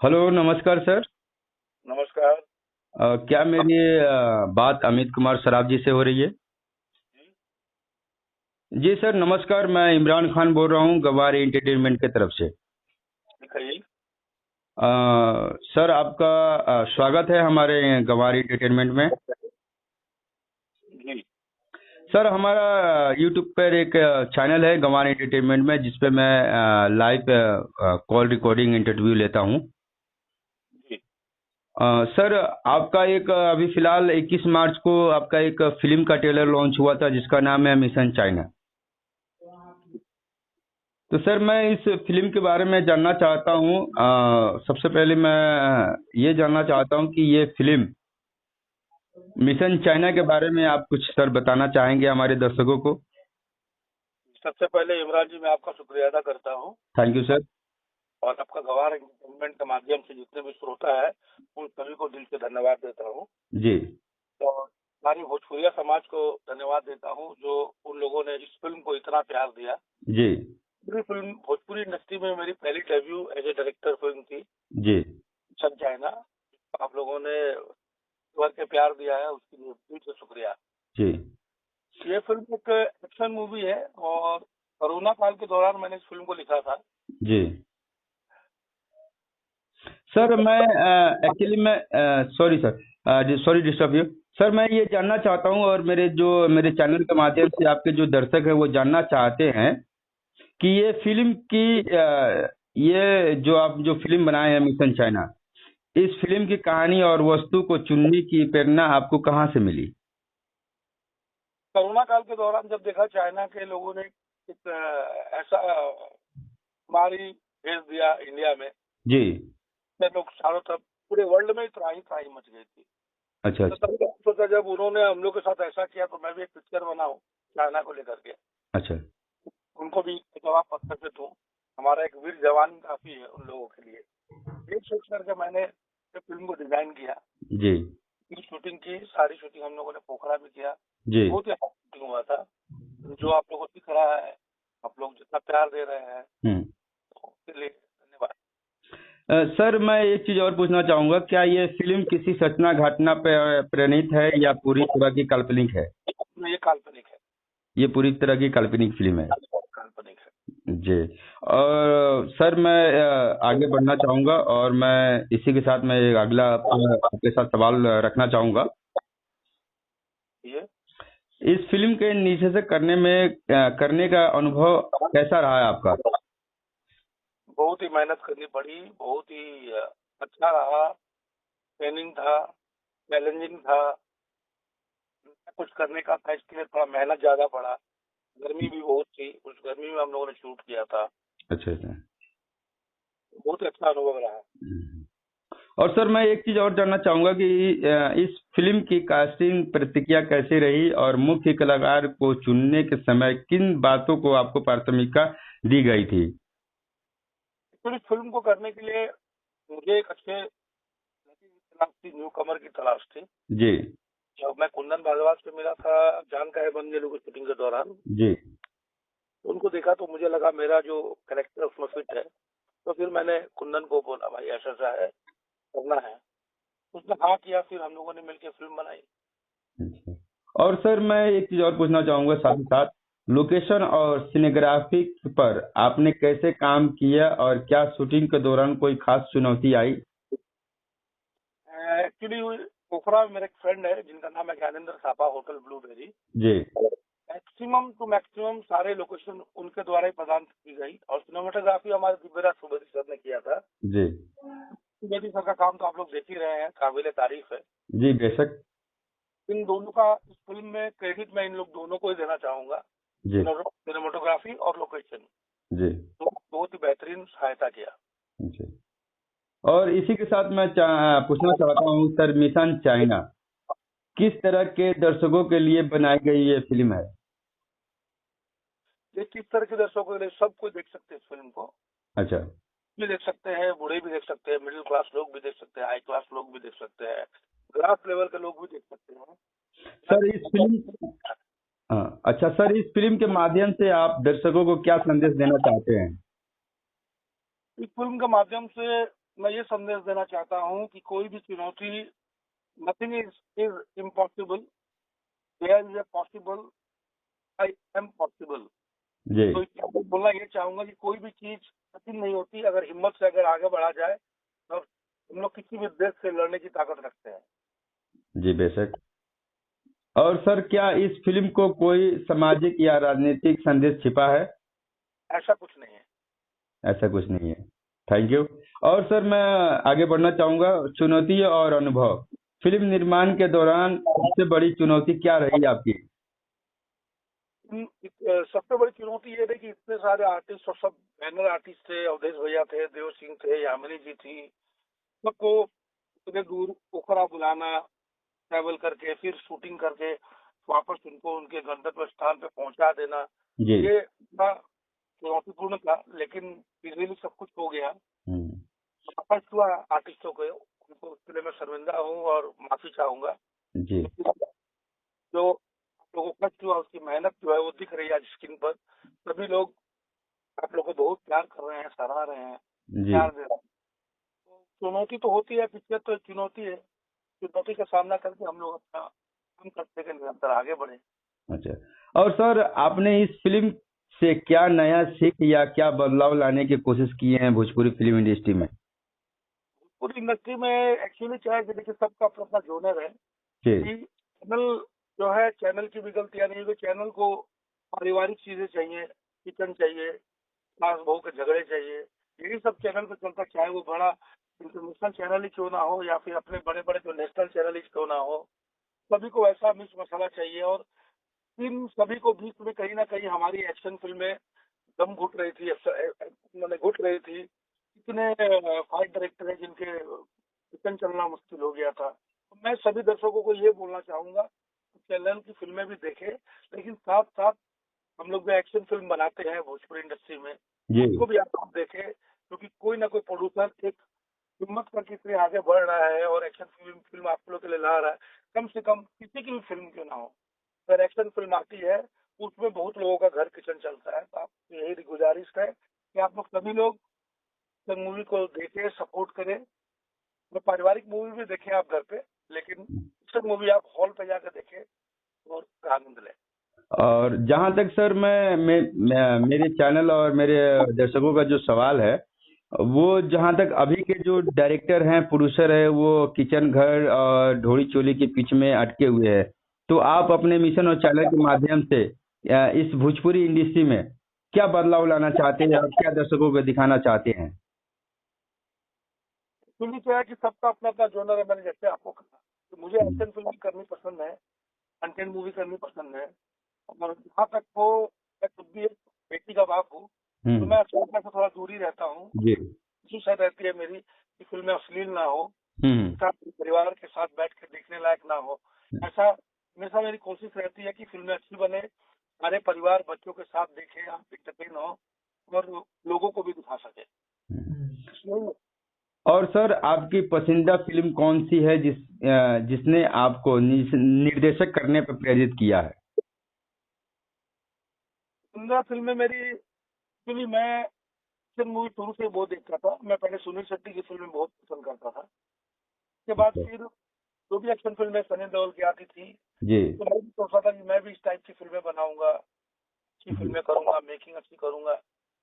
Hello, नमस्कार sir. नमस्कार क्या मेरी बात अमित कुमार सराफ जी से हो रही है? जी। जी सर, नमस्कार। मैं इमरान खान बोल रहा हूँ गवार एंटरटेनमेंट की तरफ से। दिखाइए। सर, आपका स्वागत है हमारे गवार एंटरटेनमेंट में। जी। सर, हमारा यूट्यूब पर एक चैनल है गवार एंटरटेनमेंट में, जिस पे मैं लाइव कॉल रिकॉर्डिंग इंटरव्यू लेता हूँ। जी। सर, आपका एक अभी फिलहाल 21 मार्च को आपका एक फिल्म का ट्रेलर लॉन्च हुआ था, जिसका नाम है मिशन चाइना। तो सर, मैं इस फिल्म के बारे में जानना चाहता हूँ। सबसे पहले मैं ये जानना चाहता हूँ कि ये फिल्म मिशन चाइना के बारे में आप कुछ सर बताना चाहेंगे हमारे दर्शकों को? सबसे पहले इमरान जी, मैं आपका शुक्रिया अदा करता हूँ थैंक यू सर। और आपका गवार एंटरटेनमेंट के माध्यम से जितने भी श्रोता है उन सभी को दिल से धन्यवाद देता हूँ। जी। और सारी भोजपुरिया समाज को धन्यवाद देता हूँ जो उन लोगों ने इस फिल्म को इतना प्यार दिया। जी। पूरी फिल्म भोजपुरी इंडस्ट्री में मेरी पहली debut as a director film थी, जी। Mission China. आप लोगों ने भर के प्यार दिया है, उसके लिए दिल से शुक्रिया। जी। ये फिल्म एक एक्शन मूवी है और कोरोना काल के दौरान मैंने इस फिल्म को लिखा था। जी। सर, मैं एक्चुअली मैं sorry sir, sorry disturb you. Sir, मैं ये जानना चाहता हूँ, और मेरे चैनल के माध्यम से आपके जो दर्शक हैं वो जानना चाहते हैं कि ये फिल्म की ये जो फिल्म बनाए हैं मिशन चाइना, इस फिल्म की कहानी और वस्तु को चुनने की प्रेरणा आपको कहाँ से मिली? कोरोना काल के दौरान जब देखा चाइना के लोगों ने एक ऐसा बीमारी भेज दिया इंडिया में, जी। तो लोग चारों तरफ पूरे वर्ल्ड में त्राही त्राही मच गई थी। अच्छा, तो अच्छा। तब सोचा जब उन्होंने हम लोग के साथ ऐसा किया तो मैं भी एक पिक्चर बनाऊं चाइना को लेकर के, अच्छा। उनको भी जवाब पत्र पे दूं। हमारा एक वीर जवान काफी है उन लोगों के लिए। ये सोच करके मैंने फिल्म को डिजाइन किया। जी। की शूटिंग की, सारी शूटिंग हम लोगों ने पोखरा में किया। जी। बहुत ही अच्छा शूटिंग हुआ था। जो आप लोगों को दिख रहा है, आप लोग जितना प्यार दे रहे हैं, हम्म। तो उसके लिए धन्यवाद। सर, मैं एक चीज और पूछना चाहूंगा, क्या ये फिल्म किसी सचना घटना पर प्रेरित है या पूरी तरह की काल्पनिक है? ये काल्पनिक है। ये पूरी तरह की काल्पनिक फिल्म है। काल्पनिक है। जी। और सर, मैं आगे बढ़ना चाहूंगा, और मैं इसी के साथ मैं एक अगला आपके साथ सवाल रखना चाहूंगा। ये इस फिल्म के नीचे से करने का अनुभव कैसा रहा है आपका? बहुत ही मेहनत करनी पड़ी, बहुत ही अच्छा रहा। ट्रेनिंग था, चैलेंजिंग था, कुछ करने का था, इसके लिए थोड़ा मेहनत ज्यादा पड़ा। गर्मी भी बहुत थी, उस गर्मी में हम लोगों ने शूट किया था। अच्छा, अच्छा। बहुत ही अच्छा अनुभव रहा। हम्म। और सर, मैं एक चीज और जानना चाहूंगा कि इस फिल्म की कास्टिंग प्रतिक्रिया कैसी रही, और मुख्य कलाकार को चुनने के समय किन बातों को आपको प्राथमिकता दी गई थी? एक्चुअली फिल्म को करने के लिए मुझे एक अच्छे लड़की की तलाश थी, न्यू कमर की तलाश थी। जी। जब मैं कुंदन भारद्वाज से मिला था जान का है बन गेलू की शूटिंग के दौरान, जी। उनको देखा तो मुझे लगा मेरा जो कैरेक्टर उसमें फिट है। तो फिर मैंने कुंदन को बोला भाई ऐसा ऐसा है, करना है। उसने हाँ किया, फिर हम लोगों ने मिलकर फिल्म बनाई। अच्छा। और सर, मैं एक चीज और पूछना चाहूंगा साथ ही साथ, लोकेशन और सिनेग्राफी पर आपने कैसे काम किया, और क्या शूटिंग के दौरान कोई खास चुनौती आई? एक्चुअली पोखरा में मेरा एक फ्रेंड है जिनका नाम है ज्ञानेंद्र थापा, होटल ब्लूबेरी। जी। मैक्सिमम टू मैक्सिमम सारे लोकेशन उनके द्वारा ही प्रदान की गई और सिनेमाटोग्राफी हमारे दिव्यराज सुबेदी सर ने किया था। जी। सुबेदी सर का काम तो आप लोग देख ही रहे हैं, काबिले तारीफ है। जी, बेशक। इन दोनों का इस फिल्म में क्रेडिट मैं इन लोग दोनों को ही देना चाहूंगा। जी। सिनेमाटोग्राफी और लोकेशन जी। तो बहुत ही बेहतरीन सहायता किया। जी। और इसी के साथ मैं पूछना चाहता हूँ सर, मिशन चाइना किस तरह के दर्शकों के लिए बनाई गई ये फिल्म है? ये किस तरह के दर्शकों के लिए, सब कोई देख सकते हैं इस फिल्म को। अच्छा। भी देख सकते हैं, बूढ़े भी देख सकते हैं, मिडिल क्लास लोग भी देख सकते हैं, हाई क्लास लोग भी देख सकते हैं, ग्रास लेवल के लोग भी देख सकते हैं। सर, इस फिल्म हाँ, अच्छा सर, इस फिल्म के माध्यम से आप दर्शकों को क्या संदेश देना चाहते हैं? इस फिल्म के माध्यम से मैं ये संदेश देना चाहता हूँ कि कोई भी चुनौती, nothing is is impossible, there is a possible, I am possible. जी तो इसलिए बोलना ये चाहूंगा कि कोई भी चीज कठिन नहीं होती, अगर हिम्मत से अगर आगे बढ़ा जाए तो हम लोग किसी भी देश से लड़ने की ताकत रखते हैं। जी बेशक। और सर क्या इस फिल्म को कोई सामाजिक या राजनीतिक संदेश छिपा है? ऐसा कुछ नहीं है। ऐसा कुछ नहीं है। Thank you. और सर मैं आगे बढ़ना चाहूंगा, चुनौती और अनुभव। फिल्म निर्माण के दौरान सबसे बड़ी चुनौती क्या रही आपकी? सबसे बड़ी चुनौती ये रही कि इतने सारे आर्टिस्ट और सब बैनर आर्टिस्ट थे, अवधेश भैया थे, देव सिंह थे, यामिनी जी थी, सबको इतने दूर पोखरा बुलाना, ट्रैवल करके फिर शूटिंग करके वापस उनको उनके गंतव्य स्थान पे पहुंचा देना, जी। ये बड़ा चुनौतीपूर्ण था। लेकिन इजीली सब कुछ हो गया। हम्म, वापस हुआ आर्टिस्टों को, उनको उसके लिए मैं शर्मिंदा हूँ और माफी चाहूंगा। जी लेकिन जो आप लोगों को कष्ट हुआ, उसकी मेहनत जो है वो दिख रही है आज स्क्रीन पर। सभी लोग आप लोग को बहुत प्यार कर रहे हैं, सराह रहे हैं, जी। प्यार दे रहे हैं। तो चुनौती तो होती है, पिक्चर तो एक चुनौती है। चुनौती का सामना करके हम लोग अपना काम करते के निरंतर आगे बढ़े। अच्छा। और सर आपने इस फिल्म से क्या नया सीख या क्या बदलाव लाने की कोशिश की है भोजपुरी फिल्म इंडस्ट्री में? पूरी इंडस्ट्री में एक्चुअली क्या है कि देखिए, सबका अपना अपना जोनर है जी कि चैनल जो है, चैनल की भी गलतियां नहीं है। चैनल को पारिवारिक चीजें चाहिए, किचन चाहिए, सास बहू के झगड़े चाहिए, यही सब चैनल पे चलता है। चाहे वो बड़ा इंटरनेशनल चैनल ही क्यों ना हो या फिर अपने बड़े बड़े जो नेशनल चैनल ही क्यों ना हो, सभी को ऐसा मिक्स मसाला चाहिए। और इन सभी को बीच में कहीं ना कहीं हमारी एक्शन फिल्में दम घुट रही थी, मैंने घुट रही थी। इतने फाइट डायरेक्टर हैं जिनके किचन चलना मुश्किल हो गया था। तो मैं सभी दर्शकों को ये बोलना चाहूंगा कि चैनल की फिल्में भी देखें, लेकिन साथ साथ हम लोग जो एक्शन फिल्म बनाते हैं भोजपुरी इंडस्ट्री में, जी। उसको भी आप देखें, क्योंकि कोई ना कोई प्रोड्यूसर एक हिम्मत करके इतने आगे बढ़ रहा है और एक्शन फिल्म फिल्म आप लोग के लिए ला रहा है। कम से कम किसी की भी फिल्म क्यों ना हो, अगर एक्शन फिल्म आती है उसमें बहुत लोगों का घर किचन चलता है। तो आपसे यही गुजारिश है कि आप लोग सभी लोग मूवी को देखें, सपोर्ट करें। और पारिवारिक मूवी भी देखें आप घर पे, लेकिन एक्शन मूवी आप हॉल पे जाकर देखें और आनंद लें। और जहाँ तक सर मेरे चैनल और मेरे दर्शकों का जो सवाल है, वो जहाँ तक अभी के जो डायरेक्टर हैं, प्रोड्यूसर है, वो किचन घर और ढोरी चोली के बीच में अटके हुए हैं। तो आप अपने मिशन और चैनल के माध्यम से इस भोजपुरी इंडस्ट्री में क्या बदलाव लाना चाहते हैं और क्या दर्शकों को दिखाना चाहते हैं? एक्चुअली क्या है कि सबका अपना अपना जोनर है। मैंने जैसे आपको कहा कि मुझे एक्शन फिल्म करनी पसंद है, कंटेंट मूवी करनी पसंद है। और जहाँ तक हो, मैं खुद भी एक बेटी का बाप हूँ, तो मैं अश्लीलता से थोड़ा दूरी रहता हूँ। जी। कोशिश रहती है मेरी कि फिल्में अश्लील ना हो, हम्म। परिवार के साथ बैठ के देखने लायक ना हो। ऐसा हमेशा मेरी कोशिश रहती है कि फिल्में अच्छी बने, सारे परिवार बच्चों के साथ देखें, आप इंटरटेन हो और लोगों को भी दिखा सके। इसलिए और सर आपकी पसंदीदा फिल्म कौन सी है जिसने आपको निर्देशक करने पर प्रेरित किया है? सुंदर फिल्में मेरी, एक्चुअली मैं एक्शन मूवी शुरू से बहुत देखता था। मैं पहले सुनील शेट्टी की फिल्में बहुत पसंद करता था। उसके बाद फिर जो भी एक्शन फिल्में सनी देओल की आती थी, जी तो मैं भी सोचता था कि मैं भी इस टाइप की फिल्में बनाऊंगा, अच्छी जी फिल्में करूंगा, मेकिंग अच्छी करूंगा।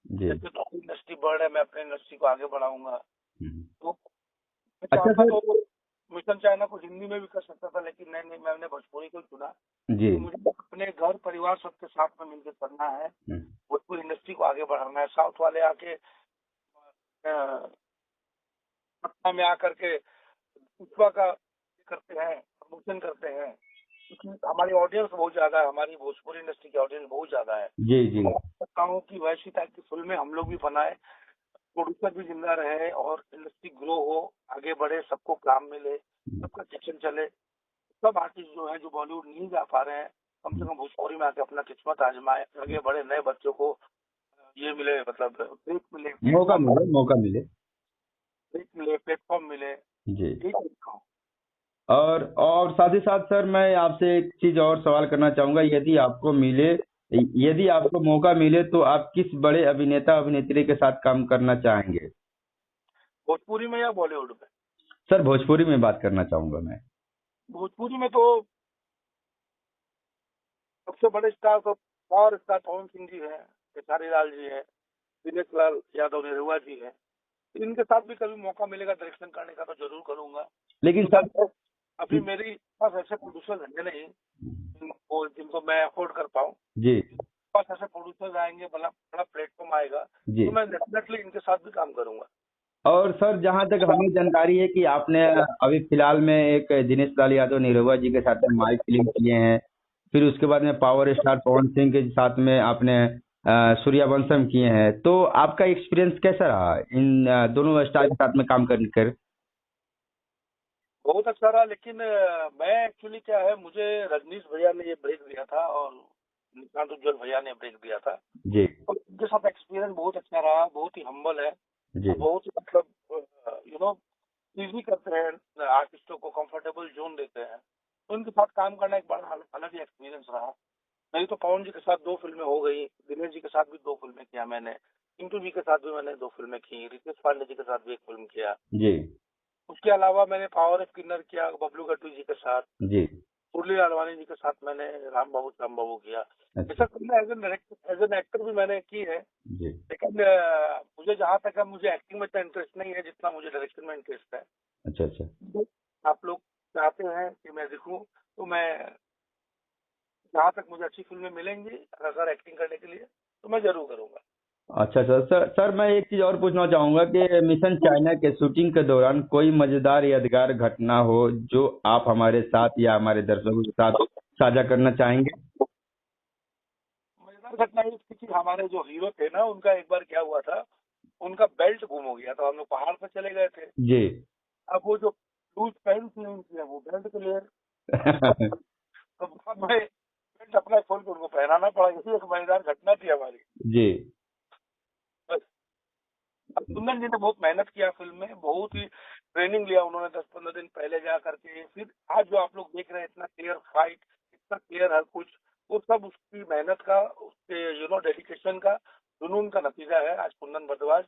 जी। जैसे तो इंडस्ट्री बढ़ है, मैं अपने इंडस्ट्री को आगे बढ़ाऊंगा। हम्म। तो मैं अच्छा चाहता सर। तो मिशन चाइना को हिंदी में भी कर सकता था, लेकिन नहीं, मैंने भोजपुरी को चुना जी। कि मुझे अपने घर परिवार सबके साथ में मिलकर करना है, हम्म, भोजपुरी इंडस्ट्री को आगे बढ़ाना है। साउथ वाले आके पटना में आकर के उत्सव का करते हैं, प्रमोशन करते हैं, क्योंकि हमारी ऑडियंस बहुत ज्यादा है, हमारी भोजपुरी इंडस्ट्री की ऑडियंस बहुत ज्यादा है। जी जी। तो मैं चाहता हूँ कि वैसी टाइप की फिल्में हम लोग भी बनाए, प्रोड्यूसर भी जिंदा रहे और इंडस्ट्री ग्रो हो, आगे बढ़े, सबको काम मिले, सबका किचन चले। सब आर्टिस्ट जो है जो बॉलीवुड नहीं जा पा रहे हैं, कम से कम भोजपुरी में आके अपना किस्मत आजमाए, आगे बढ़े, नए बच्चों को ये मिले, मतलब ब्रेक मिले, मौका मिले। प्लेटफॉर्म मिले। जी। यही चाहता हूँ। और साथ ही साथ सर मैं आपसे एक चीज और सवाल करना चाहूंगा, यदि आपको मौका मिले तो आप किस बड़े अभिनेता अभिनेत्री के साथ काम करना चाहेंगे? भोजपुरी में या बॉलीवुड में? सर भोजपुरी में बात करना चाहूंगा मैं। भोजपुरी में तो सबसे बड़े स्टार तो पावर स्टार पवन सिंह जी हैं, खेसारी लाल जी हैं, दिनेश लाल यादव निरहुआ जी हैं। इनके साथ भी कभी मौका मिलेगा डायरेक्शन करने का तो जरूर करूंगा। लेकिन सर तो अभी मेरी पास ऐसे प्रोड्यूसर है नहीं जिनको मैं अफोर्ड कर पाऊँ। जी पास ऐसे प्रोड्यूसर आएंगे, बड़ा बड़ा प्लेटफॉर्म आएगा, जी। तो मैं डेफिनेटली इनके साथ भी काम करूंगा। और सर जहां तक हमें जानकारी है कि आपने अभी फिलहाल में एक दिनेश लाल यादव निरहुआ जी के साथ में माई फिल्म किए हैं, फिर उसके बाद में पावर स्टार पवन सिंह के साथ में आपने सूर्यवंशम किए हैं, तो आपका एक्सपीरियंस कैसा रहा इन दोनों स्टार के साथ में काम कर? बहुत अच्छा रहा, लेकिन मैं एक्चुअली क्या है, मुझे रजनीश भैया ने ये ब्रेक दिया था और निशांत उज्ज्वल भैया ने ब्रेक दिया था। जी तो उनके साथ एक्सपीरियंस बहुत अच्छा रहा, बहुत ही हम्बल है जी और बहुत ही मतलब इजी करते हैं, आर्टिस्टों को कंफर्टेबल जोन देते हैं। तो उनके साथ काम करना एक बड़ा अलग ही एक्सपीरियंस रहा। नहीं तो पवन जी के साथ 2 फिल्में हो गई, दिनेश जी के साथ भी 2 फिल्में किया मैंने, पिंटू जी के साथ भी मैंने 2 फिल्में की, रितेश पांडे जी के साथ भी 1 फिल्म किया। जी उसके अलावा मैंने पावर ऑफ किन्नर किया बबलू गट्टू जी के साथ, जी। मुरली लालवानी जी के साथ मैंने राम बाबू किया। अच्छा। ऐसा फिल्में एज एन एक्टर भी मैंने की है। जी लेकिन मुझे जहाँ तक है, मुझे एक्टिंग में इतना इंटरेस्ट नहीं है जितना मुझे डायरेक्शन में इंटरेस्ट है। अच्छा अच्छा। तो आप लोग चाहते हैं कि मैं दिखूं, तो मैं जहाँ तक मुझे अच्छी फिल्में मिलेंगी अगर एक्टिंग करने के लिए, तो मैं जरूर करूंगा। अच्छा सर मैं एक चीज और पूछना चाहूंगा कि मिशन चाइना के शूटिंग के दौरान कोई मजेदार यादगार घटना हो जो आप हमारे साथ या हमारे दर्शकों के साथ साझा करना चाहेंगे? मजेदार घटना ये थी कि हमारे जो हीरो थे ना, उनका एक बार क्या हुआ था, उनका बेल्ट गुम हो गया था। हम लोग पहाड़ पर चले गए थे। जी अब वो जो लूज पैंट थी उनकी, वो बेल्ट के लिए तो बाद में बेल्ट अपना खोल के उनको पहनाना पड़ा। यही एक मजेदार घटना थी हमारी। जी बस। अब कुंदन जी ने बहुत मेहनत किया फिल्म में, बहुत ही ट्रेनिंग लिया उन्होंने 10-15 दिन पहले जा करके। फिर आज जो आप लोग देख रहे हैं, इतना क्लियर फाइट, इतना क्लियर हर कुछ, वो सब उसकी मेहनत का, उसके डेडिकेशन का, जुनून का नतीजा है। आज कुंदन भारद्वाज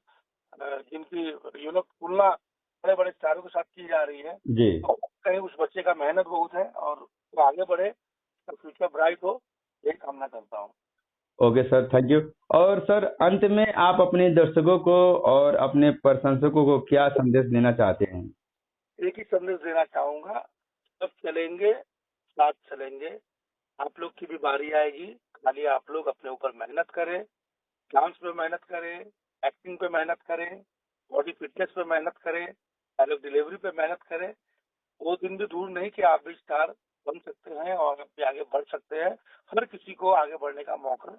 जिनकी तुलना बड़े बड़े स्टारों के साथ की जा रही है, जी। तो कहीं उस बच्चे का मेहनत बहुत है और वो आगे बढ़े, उसका फ्यूचर ब्राइट हो, यही कामना करता हूँ। Okay sir, thank you. और सर अंत में आप अपने दर्शकों को और अपने प्रशंसकों को क्या संदेश देना चाहते हैं? एक ही संदेश देना चाहूंगा, सब चलेंगे, साथ चलेंगे। आप लोग की भी बारी आएगी, खाली आप लोग अपने ऊपर मेहनत करें, डांस पे मेहनत करें, एक्टिंग पे मेहनत करें, बॉडी फिटनेस पे मेहनत करें, डायलॉग डिलीवरी पे मेहनत करें। वो दिन भी दूर नहीं कि आप भी स्टार बन सकते हैं और आप भी आगे बढ़ सकते हैं। हर किसी को आगे बढ़ने का मौका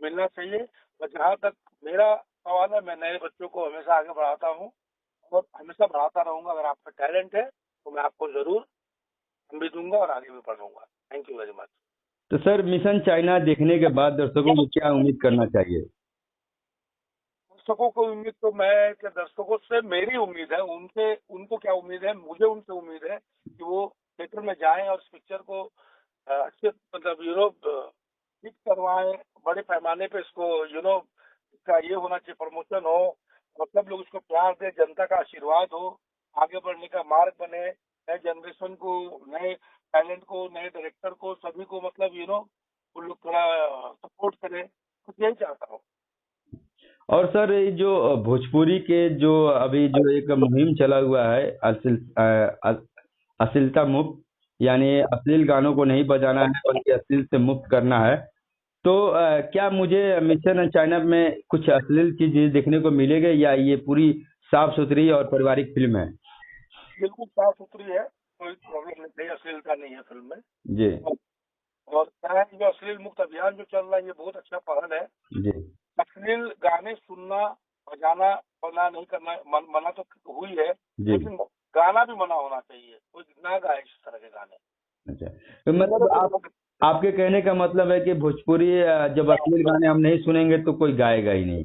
मिलना चाहिए। और जहाँ तक मेरा सवाल है, मैं नए बच्चों को हमेशा आगे बढ़ाता हूँ और हमेशा बढ़ाता रहूंगा। अगर आपका टैलेंट है तो मैं आपको जरूर भी दूंगा और आगे भी बढ़ाऊंगा। Thank you very much. तो सर मिशन चाइना देखने के बाद दर्शकों को क्या उम्मीद करना चाहिए? दर्शकों को उम्मीद तो मैं क्या, दर्शकों से मेरी उम्मीद है, उनसे उनको क्या उम्मीद है, मुझे उनसे उम्मीद है कि वो थिएटर में जाएं और इस पिक्चर को अच्छे मतलब हिट करवाएं, बड़े पैमाने पे इसको इसका ये होना चाहिए, प्रमोशन हो और सब लोग इसको प्यार दें, जनता का आशीर्वाद हो, आगे बढ़ने का मार्ग बने। नए जनरेशन को, नए टैलेंट को, नए डायरेक्टर को, सभी को मतलब वो लोग थोड़ा सपोर्ट करें, कुछ यही चाहता हूँ। और सर ये जो भोजपुरी के जो अभी जो एक मुहिम चला हुआ है अश्लीलता मुक्त, यानी अश्लील गानों को नहीं बजाना है बल्कि अश्लील से मुक्त करना है, तो क्या मुझे मिशन चाइना में कुछ अश्लील चीज देखने को मिलेगी या ये पूरी साफ सुथरी और पारिवारिक फिल्म है? बिल्कुल साफ सुथरी है, कोई प्रॉब्लम नहीं, अश्लीलता नहीं है फिल्म में। जी और क्या है, जो अश्लील मुक्त अभियान जो चल रहा है, ये बहुत अच्छा पहल है। जी अश्लील गाने सुनना, बजाना, मना नहीं करना, मना तो हुई है, जी। लेकिन गाना भी मना होना चाहिए, कोई ना गाए इस तरह के गाने। अच्छा, तो मतलब आपके कहने का मतलब है कि भोजपुरी जब अश्लील गाने हम नहीं सुनेंगे तो कोई गाएगा ही नहीं?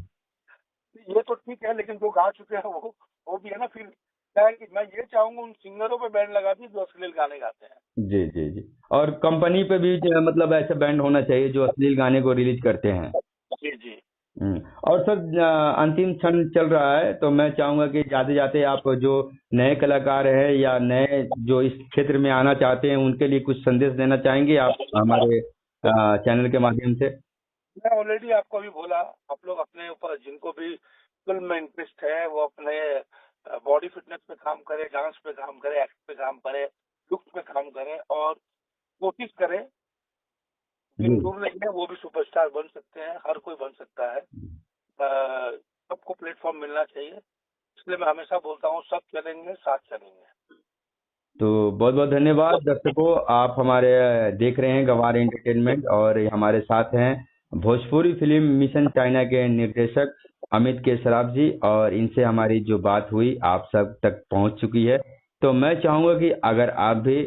ये तो ठीक है, लेकिन जो गा चुके हैं वो भी है ना। फिर क्या है कि मैं ये चाहूंगा उन सिंगरों पे बैन लगा दी जो अश्लील गाने गाते हैं। जी जी जी। और कंपनी पे भी मतलब ऐसा बैंड होना चाहिए जो अश्लील गाने को रिलीज करते हैं। जी जी। और सर अंतिम क्षण चल रहा है, तो मैं चाहूंगा कि जाते जाते आप जो नए कलाकार हैं या नए जो इस क्षेत्र में आना चाहते हैं उनके लिए कुछ संदेश देना चाहेंगे आप हमारे चैनल के माध्यम से। मैं ऑलरेडी आपको अभी बोला, आप लोग अपने ऊपर जिनको भी फिल्म में इंटरेस्ट है वो अपने बॉडी फिटनेस पे काम करे, डांस पे काम करे, एक्ट पे काम करे, लुक्स पे काम करे और कोशिश करें। जी। दिन दूर नहीं है, वो भी सुपरस्टार बन सकते हैं, हर कोई बन सकता है। सबको प्लेटफॉर्म मिलना चाहिए, इसलिए मैं हमेशा बोलता हूँ सब चलेंगे साथ चलेंगे। तो बहुत बहुत धन्यवाद दर्शकों, आप हमारे देख रहे हैं गंवार एंटरटेनमेंट और हमारे साथ हैं भोजपुरी फिल्म मिशन चाइना के निर्देशक अमित के सराफ जी, और इनसे हमारी जो बात हुई आप सब तक पहुंच चुकी है। तो मैं चाहूंगा कि अगर आप भी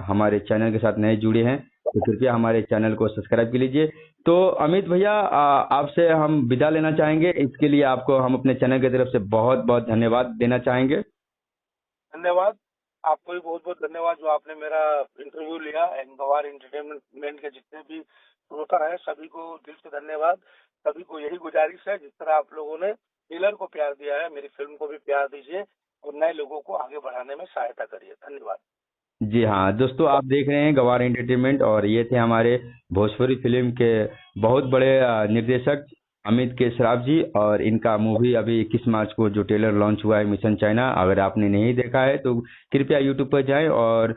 हमारे चैनल के साथ नए जुड़े हैं तो कृपया हमारे चैनल को सब्सक्राइब कर लीजिए। तो अमित भैया आपसे हम विदा लेना चाहेंगे, इसके लिए आपको हम अपने चैनल की तरफ से बहुत बहुत धन्यवाद देना चाहेंगे। धन्यवाद, आपको भी बहुत बहुत धन्यवाद जो आपने मेरा इंटरव्यू लिया। एंड गंवार एंटरटेनमेंट के जितने भी श्रोता है सभी को दिल से धन्यवाद। सभी को यही गुजारिश है, जिस तरह आप लोगों ने ट्रेलर को प्यार दिया है, मेरी फिल्म को भी प्यार दीजिए और नए लोगों को आगे बढ़ाने में सहायता करिए। धन्यवाद। जी हाँ दोस्तों, आप देख रहे हैं गंवार एंटरटेनमेंट और ये थे हमारे भोजपुरी फिल्म के बहुत बड़े निर्देशक अमित के सराफ जी, और इनका मूवी अभी 21 मार्च को जो ट्रेलर लॉन्च हुआ है मिशन चाइना, अगर आपने नहीं देखा है तो कृपया यूट्यूब पर जाएं और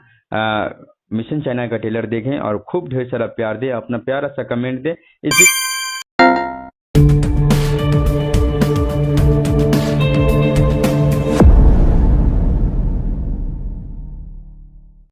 मिशन चाइना का ट्रेलर देखें और खूब ढेर सारा प्यार दें, अपना प्यारा सा कमेंट दें। इसी